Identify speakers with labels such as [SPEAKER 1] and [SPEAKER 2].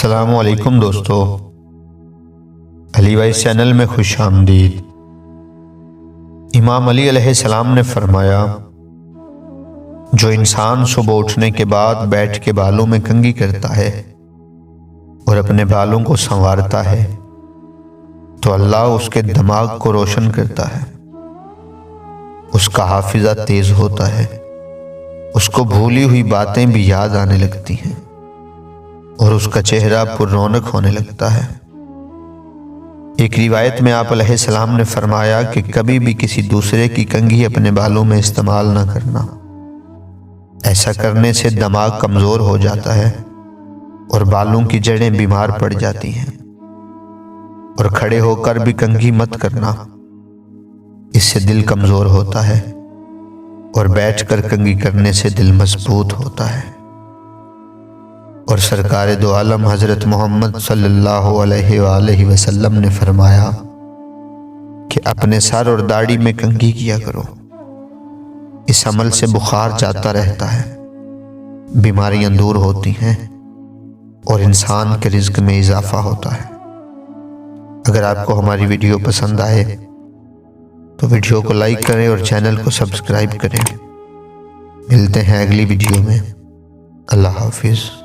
[SPEAKER 1] السلام علیکم دوستو، علی وائس چینل میں خوش آمدید۔ امام علی علیہ السلام نے فرمایا، جو انسان صبح اٹھنے کے بعد بیٹھ کے بالوں میں کنگھی کرتا ہے اور اپنے بالوں کو سنوارتا ہے تو اللہ اس کے دماغ کو روشن کرتا ہے، اس کا حافظہ تیز ہوتا ہے، اس کو بھولی ہوئی باتیں بھی یاد آنے لگتی ہیں اور اس کا چہرہ پر رونق ہونے لگتا ہے۔ ایک روایت میں آپ علیہ السلام نے فرمایا کہ کبھی بھی کسی دوسرے کی کنگھی اپنے بالوں میں استعمال نہ کرنا، ایسا کرنے سے دماغ کمزور ہو جاتا ہے اور بالوں کی جڑیں بیمار پڑ جاتی ہیں۔ اور کھڑے ہو کر بھی کنگھی مت کرنا، اس سے دل کمزور ہوتا ہے، اور بیٹھ کر کنگھی کرنے سے دل مضبوط ہوتا ہے۔ اور سرکار دو عالم حضرت محمد صلی اللہ علیہ وآلہ وسلم نے فرمایا کہ اپنے سر اور داڑھی میں کنگھی کیا کرو، اس عمل سے بخار جاتا رہتا ہے، بیماریاں دور ہوتی ہیں اور انسان کے رزق میں اضافہ ہوتا ہے۔ اگر آپ کو ہماری ویڈیو پسند آئے تو ویڈیو کو لائک کریں اور چینل کو سبسکرائب کریں۔ ملتے ہیں اگلی ویڈیو میں۔ اللہ حافظ۔